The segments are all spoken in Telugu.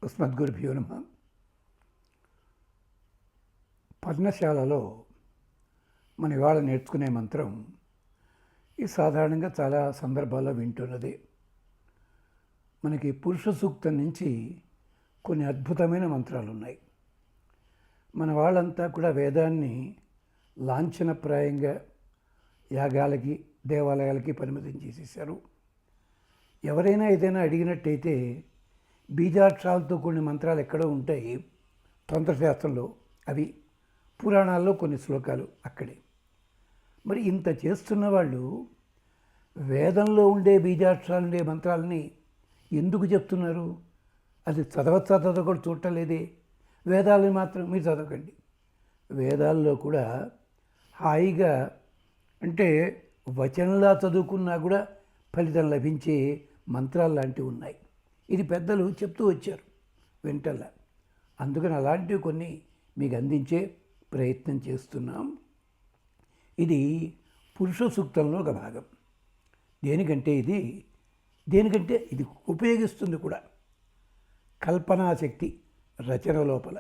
అస్మద్గురుభ్యో నమః. పర్ణశాలలో మనం ఇవాళ నేర్చుకునే మంత్రం ఇది సాధారణంగా చాలా సందర్భాల్లో వింటున్నది. మనకి పురుష సూక్తం నుంచి కొన్ని అద్భుతమైన మంత్రాలు ఉన్నాయి. మన వాళ్ళంతా కూడా వేదాన్ని లాంఛనప్రాయంగా యాగాలకి దేవాలయాలకి పరిమితం చేసేసారు. ఎవరైనా ఏదైనా అడిగినట్టయితే బీజాక్షరాలతో కొన్ని మంత్రాలు ఎక్కడో ఉంటాయి తంత్రశాస్త్రంలో, అవి పురాణాల్లో కొన్ని శ్లోకాలు అక్కడే. మరి ఇంత చేస్తున్న వాళ్ళు వేదంలో ఉండే బీజాక్షరాలు ఉండే మంత్రాలని ఎందుకు చెప్తున్నారు? అది చదవచ్చా కూడా చూడటం లేదే. వేదాలని మాత్రం మీరు చదవకండి. వేదాల్లో కూడా హాయిగా అంటే వచనంలా చదువుకున్నా కూడా ఫలితం లభించే మంత్రాలు లాంటివి ఉన్నాయి. ఇది పెద్దలు చెప్తూ వచ్చారు వెంటల్లా. అందుకని అలాంటివి కొన్ని మీకు అందించే ప్రయత్నం చేస్తున్నాం. ఇది పురుష సూక్తంలో ఒక భాగం. దేనికంటే ఇది ఉపయోగిస్తుంది కూడా కల్పనాశక్తి రచన లోపల,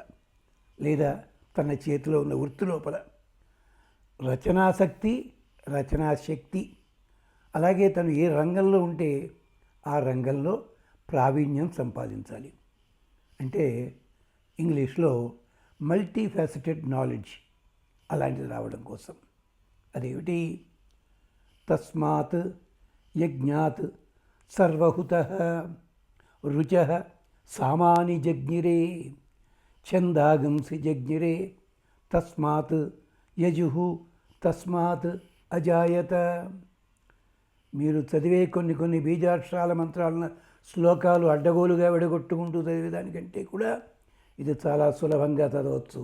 లేదా తన చేతిలో ఉన్న వృత్తి లోపల రచనాశక్తి, అలాగే తను ఏ రంగంలో ఉంటే ఆ రంగంలో ప్రావీణ్యం సంపాదించాలి. అంటే ఇంగ్లీష్లో మల్టీ ఫ్యాసెటెడ్ నాలెడ్జ్ అలాంటిది రావడం కోసం. అదేమిటి? తస్మాత్ యజ్ఞాత్ సర్వహుతః రుచః సామాని జజ్ఞిరే ఛందాగంసి జజ్ఞిరే తస్మాత్ యజుః తస్మాత్ అజాయత. మీరు చదివే కొన్ని బీజాక్షరాల మంత్రాలను శ్లోకాలు అడ్డగోలుగా విడగొట్టుకుంటూ చదివేదానికంటే కూడా ఇది చాలా సులభంగా చదవచ్చు.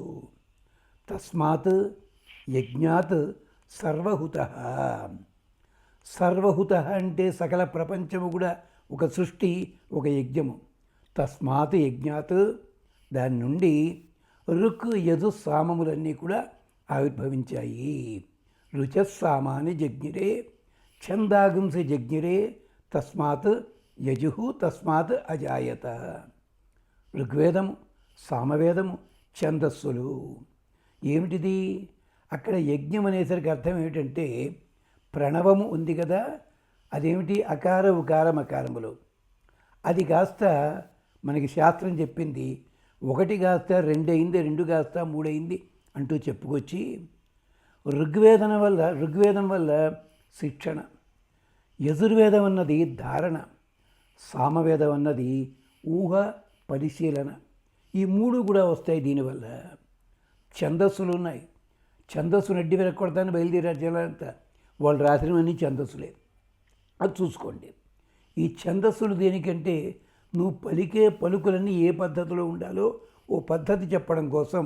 తస్మాత్ యజ్ఞాత్ సర్వహుతః. సర్వహుతః అంటే సకల ప్రపంచము కూడా ఒక సృష్టి, ఒక యజ్ఞము. తస్మాత్ యజ్ఞాత్, దాని నుండి రుక్ యజు సామములన్నీ కూడా ఆవిర్భవించాయి. రుచస్సామాని జజ్ఞిరే ఛందాగంసి జజ్ఞిరే తస్మాత్ యజుః తస్మాత్ అజాయత. ఋగ్వేదము, సామవేదము, ఛందస్సులు. ఏమిటిది? అక్కడ యజ్ఞం అనేసరికి అర్థం ఏమిటంటే ప్రణవము ఉంది కదా, అదేమిటి? అకార ఉకార మకారములు. అది కాస్త మనకి శాస్త్రం చెప్పింది 1 కాస్త 2 అయింది, 2 కాస్త 3 అయింది అంటూ చెప్పుకొచ్చి ఋగ్వేదం వల్ల శిక్షణ, యజుర్వేదం అన్నది ధారణ, సామవేదం అన్నది ఊహ పరిశీలన. ఈ 3 కూడా వస్తాయి దీనివల్ల. ఛందస్సులు ఉన్నాయి. ఛందస్సును అడ్డి వెరకొడతాను బయలుదేరారు జనాలంతా. వాళ్ళు రాసినవన్నీ ఛందస్సులే. అది చూసుకోండి. ఈ ఛందస్సులు దేనికంటే నువ్వు పలికే పలుకులన్నీ ఏ పద్ధతిలో ఉండాలో ఓ పద్ధతి చెప్పడం కోసం.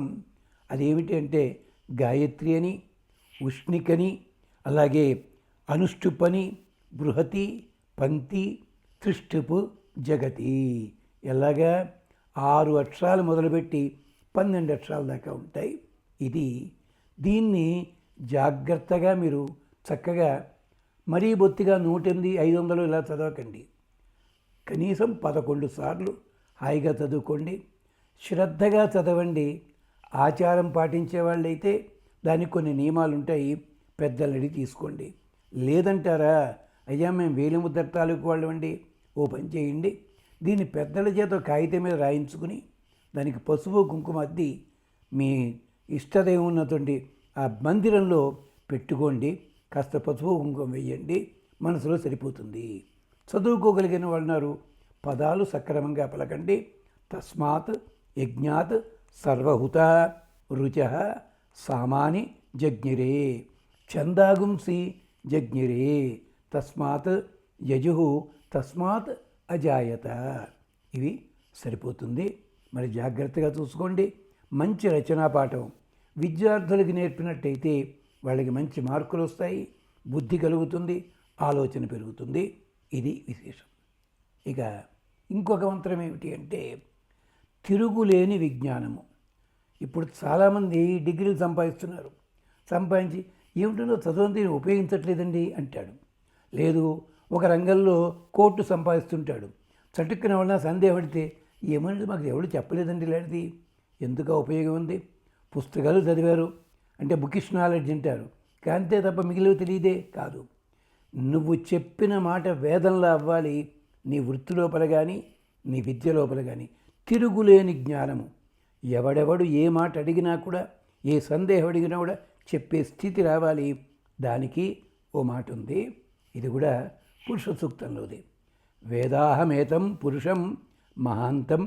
అదేమిటి అంటే గాయత్రి అని, ఉష్ణికని, అలాగే అనుష్ఠుపని, బృహతి, పంక్తి, త్రిష్ఠుపు, జగతి. ఎలాగా 6 అక్షరాలు మొదలుపెట్టి 12 అక్షరాల దాకా ఉంటాయి. దీన్ని జాగ్రత్తగా మీరు చక్కగా మరీ బొత్తిగా 108, 500 ఇలా చదవకండి. కనీసం 11 సార్లు హాయిగా చదువుకోండి. శ్రద్ధగా చదవండి. ఆచారం పాటించే వాళ్ళైతే దానికి కొన్ని నియమాలు ఉంటాయి, పెద్దలని తీసుకోండి. లేదంటారా, అయ్యా మేము వేలిముద్ర తాలూకు వాళ్ళమండి, ఓ పని చేయండి, దీన్ని పెద్దల చేత కాగితం మీద రాయించుకుని దానికి పసుపు కుంకుమ అద్ది మీ ఇష్టదైవం ఉన్నటువంటి ఆ మందిరంలో పెట్టుకోండి. కాస్త పసుపు కుంకుమ వేయండి, మనసులో సరిపోతుంది. చదువుకోగలిగిన వాళ్ళున్నారు, పదాలు సక్రమంగా పలకండి. తస్మాత్ యజ్ఞాత్ సర్వహుత రుచః సామాని జజ్ఞిరే ఛందాగుంసి జజ్ఞిరే తస్మాత్ యజుః తస్మాత్ అజాయత. ఇవి సరిపోతుంది. మరి జాగ్రత్తగా చూసుకోండి. మంచి రచనా పాఠం విద్యార్థులకి నేర్పినట్టయితే వాళ్ళకి మంచి మార్కులు వస్తాయి, బుద్ధి కలుగుతుంది, ఆలోచన పెరుగుతుంది. ఇది విశేషం. ఇక ఇంకొక మంత్రం ఏమిటి అంటే తిరుగులేని విజ్ఞానము. ఇప్పుడు చాలామంది డిగ్రీలు సంపాదించి ఏమిటో చదువుని ఉపయోగించట్లేదండి అంటాడు. లేదు, ఒక రంగంలో కోర్టు సంపాదిస్తుంటాడు. చటుక్కున వలన సందేహపడితే ఏమన్నది మాకు ఎవరు చెప్పలేదండి ఇలాంటిది. ఎందుకు ఉపయోగం ఉంది? పుస్తకాలు చదివారు అంటే బుకిష్ నాలెడ్జ్ అంటారు, అంతే తప్ప మిగిలివి తెలియదే కాదు. నువ్వు చెప్పిన మాట వేదంలో అవ్వాలి. నీ వృత్తి లోపల కానీ నీ విద్య లోపల కానీ తిరుగులేని జ్ఞానము. ఎవడెవడు ఏ మాట అడిగినా కూడా, ఏ సందేహం అడిగినా కూడా చెప్పే స్థితి రావాలి. దానికి ఓ మాట ఉంది, ఇది కూడా పురుష సూక్తంలోది. వేదాహమేతం పురుషం మహాంతం.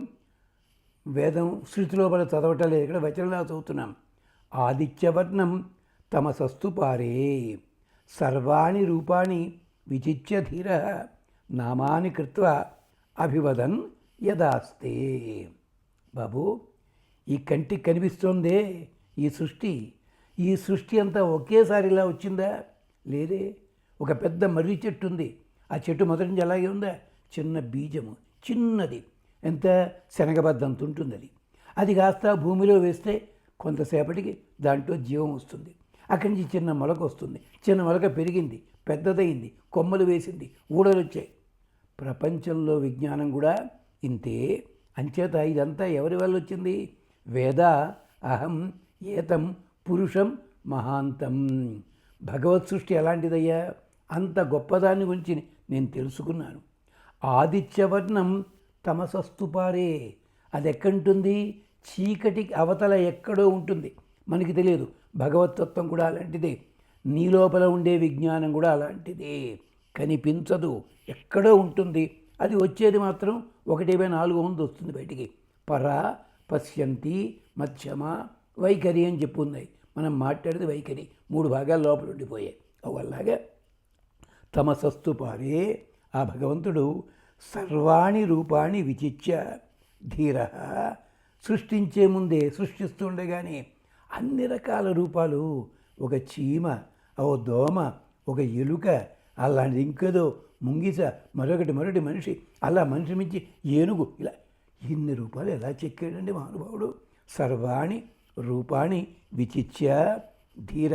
వేదం శృతి లోపల చదవటం లేదు, ఇక్కడ వచనంలో చదువుతున్నాం. ఆదిత్యవర్ణం తమసస్తు పారే సర్వాణి రూపాణి విచిత్య ధీర నామాని కృత్వా అభివదన్ యదాస్తే. బాబు, ఈ కంటికి కనిపిస్తోందే ఈ సృష్టి అంతా ఒకేసారి ఇలా వచ్చిందా? లేదే. ఒక పెద్ద మర్రి చెట్టు ఉంది, ఆ చెట్టు మొదటి నుంచి అలాగే ఉందా? చిన్న బీజము, చిన్నది, ఎంత శనగబద్దంత ఉంటుంది. అది కాస్త భూమిలో వేస్తే కొంతసేపటికి దాంట్లో జీవం వస్తుంది. అక్కడి నుంచి చిన్న మొలక వస్తుంది, చిన్న మొలక పెరిగింది, పెద్దదయింది, కొమ్మలు వేసింది, ఊడలు వచ్చాయి. ప్రపంచంలో విజ్ఞానం కూడా ఇంతే. అంచేత ఇదంతా ఎవరి వల్ల వచ్చింది? వేద అహం ఏతం పురుషం మహాంతం. భగవత్ సృష్టి ఎలాంటిదయ్యా? అంత గొప్పదాన్ని గురించి నేను తెలుసుకున్నాను. ఆదిత్యవర్ణం తమసస్తు పారే. అది ఎక్కడుంటుంది? చీకటికి అవతల ఎక్కడో ఉంటుంది, మనకి తెలియదు. భగవతత్వం కూడా అలాంటిదే. నీ లోపల ఉండే విజ్ఞానం కూడా అలాంటిదే. కనిపించదు, ఎక్కడో ఉంటుంది. అది వచ్చేది మాత్రం 1/4 వంతు వస్తుంది బయటికి. పరా పశ్యంతి మధ్యమ వైఖరి అని చెప్పున్నాయి. మనం మాట్లాడేది వైఖరి, 3 భాగాల లోపల ఉండిపోయాయి. అవల్లాగా తమసస్తు పారే. ఆ భగవంతుడు సర్వాణి రూపాన్ని విచిత్య ధీర. సృష్టించే ముందే, సృష్టిస్తుండగానే అన్ని రకాల రూపాలు, ఒక చీమ, ఓ దోమ, ఒక ఎలుక, అలాంటిది ఇంకేదో ముంగిస, మరొకటి మనిషి, అలా మనిషి మించి ఏనుగు, ఇలా ఇన్ని రూపాలు ఎలా చెక్కాడండి మహానుభావుడు. సర్వాణి రూపాణి విచిత్య ధీర.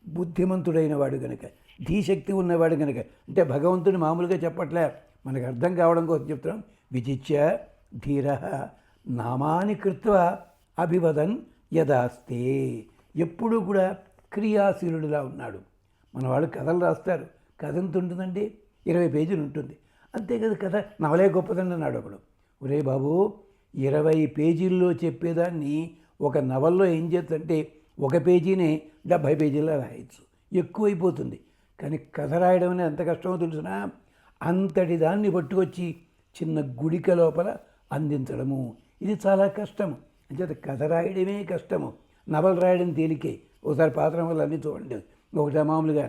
బుద్ధిమంతుడైన వాడు కనుక, ధీశక్తి ఉన్నవాడు కనుక, అంటే భగవంతుని మామూలుగా చెప్పట్లే, మనకు అర్థం కావడం కోసం చెప్తున్నాం. విచిత్య ధీర నామాని కృత్వా అభివదన్ యదాస్తే. ఎప్పుడూ కూడా క్రియాశీలుడిలా ఉన్నాడు. మన వాళ్ళు కథలు రాస్తారు, కథ ఎంత ఉంటుందండి? 20 పేజీలు ఉంటుంది, అంతే కదా. కథ నవలే గొప్పదండి అన్నాడు ఒకడు. ఒరే బాబు, 20 పేజీల్లో చెప్పేదాన్ని ఒక నవల్లో ఏం చేస్తుందంటే 1 పేజీనే 70 పేజీల్లో రాయొచ్చు, ఎక్కువైపోతుంది. కానీ కథ రాయడం అనేది ఎంత కష్టమో తెలుసునా? అంతటి దాన్ని పట్టుకొచ్చి చిన్న గుడిక లోపల అందించడము, ఇది చాలా కష్టము. అంచేత కథ రాయడమే కష్టము, నవలు రాయడం తేలికే. ఒకసారి పాత్ర వల్ల అన్నీ చూడండి. ఒకటి మామూలుగా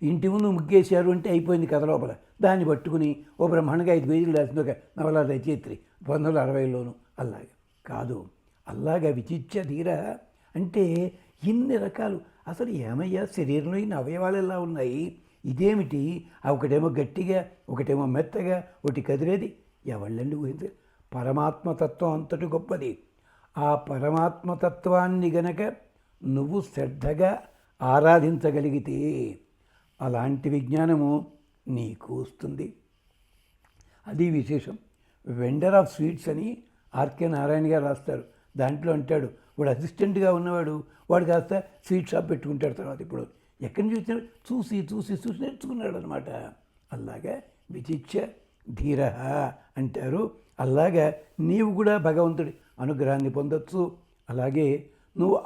ఇంటి ముందు ముగ్గేశారు అంటే అయిపోయింది కథ లోపల. దాన్ని పట్టుకుని ఓ బ్రహ్మాండంగా 5 పేజీలు రాసింది ఒక నవల రచయిత్రి 1960లోను. అలాగే కాదు. అలాగా విచిత్య ధీర అంటే ఇన్ని రకాలు. అసలు ఏమయ్యా, శరీరంలో ఇన్ని అవయవాలు ఎలా ఉన్నాయి? ఇదేమిటి? ఒకటేమో గట్టిగా, ఒకటేమో మెత్తగా, ఒకటి కదిరేది. ఎవళ్ళండి ఊహించ? పరమాత్మతత్వం అంతటి గొప్పది. ఆ పరమాత్మతత్వాన్ని గనక నువ్వు శ్రద్ధగా ఆరాధించగలిగితే అలాంటి విజ్ఞానము నీకు వస్తుంది. అది విశేషం. వెండర్ ఆఫ్ స్వీట్స్ అని ఆర్కే నారాయణ గారు రాస్తారు. దాంట్లో అంటాడు, వాడు అసిస్టెంట్గా ఉన్నవాడు, వాడు కాస్త స్వీట్ షాప్ పెట్టుకుంటాడు. తర్వాత ఇప్పుడు ఎక్కడి నుంచి వచ్చినాడు? చూసి చూసి చూసి నేర్చుకున్నాడు అనమాట. అలాగా విచిత్య ధీర అంటారు. అలాగా నీవు కూడా భగవంతుడి అనుగ్రహాన్ని పొందొచ్చు. అలాగే నువ్వు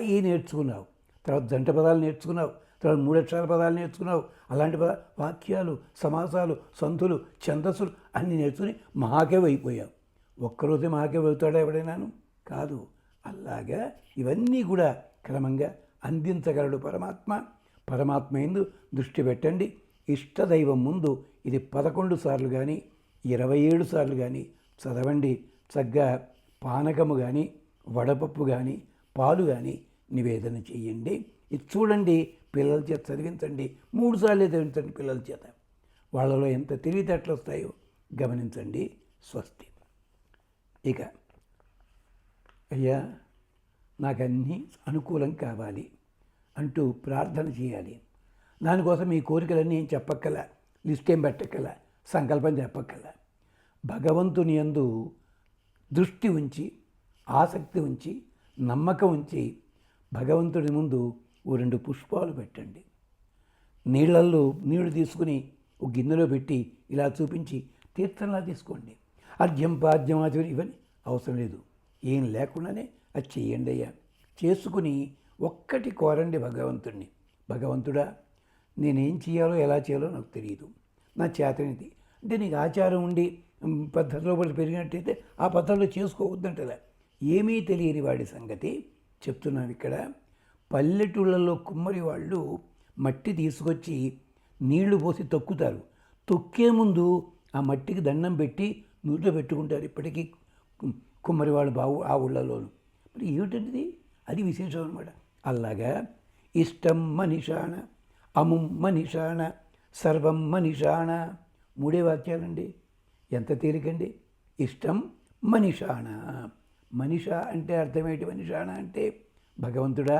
ఈ నేర్చుకున్నావు, తర్వాత జంట పదాలు నేర్చుకున్నావు, తర్వాత 3 అక్షరాల పదాలు నేర్చుకున్నావు. అలాంటి వాక్యాలు, సమాసాలు, సంతులు, ఛందస్సులు అన్నీ నేర్చుకుని మహాకవి అయిపోయావు. ఒక్కరోజే మహాకవి అవుతాడా ఎవడైనాను? కాదు. అలాగా ఇవన్నీ కూడా క్రమంగా అందించగలడు పరమాత్మ. పరమాత్మ యందు దృష్టి పెట్టండి. ఇష్టదైవం ముందు ఇది 11 సార్లు కానీ 27 సార్లు కానీ చదవండి. చక్కగా పానకము కానీ, వడపప్పు కానీ, పాలు కానీ నివేదన చేయండి. ఇది చూడండి, పిల్లల చేత చదివించండి. 3 సార్లు చదివించండి పిల్లల చేత. వాళ్ళలో ఎంత తెలివితేటలు వస్తాయో గమనించండి. స్వస్తి. ఇక అయ్యా, నాకన్నీ అనుకూలం కావాలి అంటూ ప్రార్థన చేయాలి. దానికోసం ఈ కోరికలన్నీ ఏం చెప్పక్కల, లిస్ట్ ఏం పెట్టక్కల, సంకల్పం చెప్పక్కల. భగవంతుని యందు దృష్టి ఉంచి, ఆసక్తి ఉంచి, నమ్మకం ఉంచి భగవంతుడి ముందు ఓ 2 పుష్పాలు పెట్టండి. నీళ్లు తీసుకుని ఒక గిన్నెలో పెట్టి ఇలా చూపించి తీర్థంలా తీసుకోండి. అర్ఘ్యం పాద్యం ఆచరణ ఇవన్నీ అవసరం లేదు. ఏం లేకుండానే అది చెయ్యండి అయ్యా. చేసుకుని ఒక్కటి కోరండి భగవంతుడిని. భగవంతుడా, నేనేం చేయాలో ఎలా చేయాలో నాకు తెలియదు, నా చేతనిది అంటే నీకు ఆచారం ఉండి పద్ధతిలో పడి పెరిగినట్టయితే ఆ పద్ధతిలో చేసుకోవద్దంటదా. ఏమీ తెలియని వాడి సంగతి చెప్తున్నాను ఇక్కడ. పల్లెటూళ్ళల్లో కుమ్మరి వాళ్ళు మట్టి తీసుకొచ్చి నీళ్లు పోసి తొక్కుతారు. తొక్కే ముందు ఆ మట్టికి దండం పెట్టి నూనెలో పెట్టుకుంటారు ఇప్పటికీ కుమ్మరి వాళ్ళు ఆ ఊళ్ళలోను. మరి ఏమిటండి అది విశేషం అనమాట. అలాగా ఇష్టం మనిషాణ, అముం మనిషాణ, సర్వం మనిషాణ 3 వాక్యాలండి. ఎంత తేలికండి. ఇష్టం మనిషాణ. మనిష అంటే అర్థమేంటి? మనిషాణ అంటే భగవంతుడా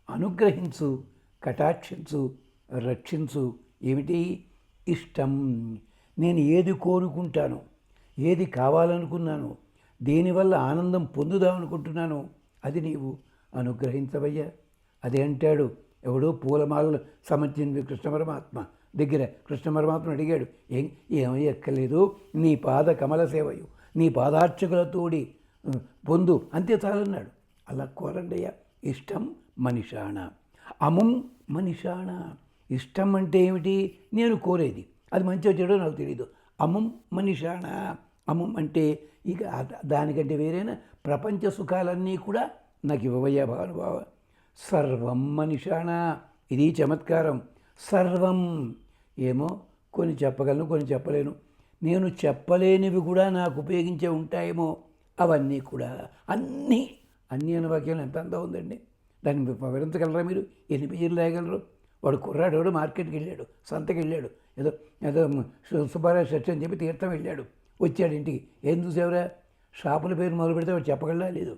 అనుగ్రహించు, కటాక్షించు, రక్షించు. ఏమిటి? ఇష్టం. నేను ఏది కోరుకుంటానో, ఏది కావాలనుకున్నానో, దేనివల్ల ఆనందం పొందుదామనుకుంటున్నానో అది నీవు అనుగ్రహించవయ్యా. అదే అంటాడు ఎవడో పూలమాలలు సమర్చింది కృష్ణ పరమాత్మ దగ్గర. కృష్ణ పరమాత్మ అడిగాడు, ఏమీ ఎక్కలేదు, నీ పాద కమల సేవయు, నీ పాదార్చకులతోడి పొందు, అంతే చాలన్నాడు. అలా కోరండయ్యా. ఇష్టం మనిషాణ, అముం మనిషాణ. ఇష్టం అంటే ఏమిటి? నేను కోరేది, అది మంచిగా చెడో నాకు తెలియదు. అముం మనిషాణ. అముం అంటే ఇక దానికంటే వేరైన ప్రపంచ సుఖాలన్నీ కూడా నాకు ఇవ్వవయ్యా భానుభావ. సర్వం మనిషాణ. ఇది చమత్కారం. సర్వం. ఏమో కొన్ని చెప్పగలను, కొన్ని చెప్పలేను. నేను చెప్పలేనివి కూడా నాకు ఉపయోగించే ఉంటాయేమో, అవన్నీ కూడా. అన్నీ అన్న వాక్యాలు ఎంత అంతా ఉందండి. దాన్ని వివరించగలరా మీరు? ఎన్ని పేజీలు రాయగలరు? వాడు కుర్రాడు మార్కెట్కి వెళ్ళాడు, సంతకి వెళ్ళాడు, ఏదో ఏదో సుబ్బారావు షర్ట్ అని చెప్పి తీర్థం వెళ్ళాడు, వచ్చాడు ఇంటికి. ఏం చూసావురా? షాపుల పేరు మొదలు పెడితే వాడు చెప్పగలరా? లేదు.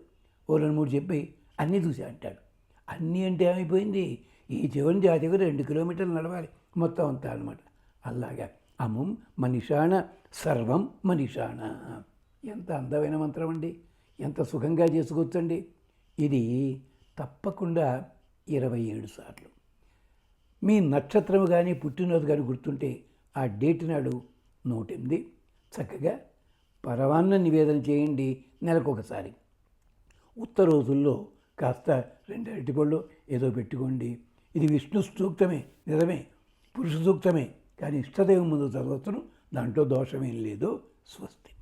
ఓ 2-3 చెప్పి అన్నీ చూసా అంటాడు. అన్నీ అంటే ఏమైపోయింది? ఈ చివరి నుంచి ఆ చివరి 2 కిలోమీటర్లు నడవాలి మొత్తం అంతా అనమాట. అలాగా అముం మనిషాణ, సర్వం మనిషాణ. ఎంత అందమైన మంత్రం అండి, ఎంత సుఖంగా చేసుకోవచ్చండి. ఇది తప్పకుండా 27 సార్లు. మీ నక్షత్రం కానీ పుట్టినరోజు కానీ గుర్తుంటే ఆ డేట్ నాడు 108 చక్కగా పరమాన్న నివేదన చేయండి నెలకొకసారి. ఉత్తర రోజుల్లో కాస్త 2 అరటిపళ్ళు ఏదో పెట్టుకోండి. ఇది విష్ణు సూక్తమే, నిజమే, పురుష సూక్తమే, కానీ ఇష్టదైవం ముందు చదవచ్చును, దాంట్లో దోషమేం లేదు. స్వస్తి.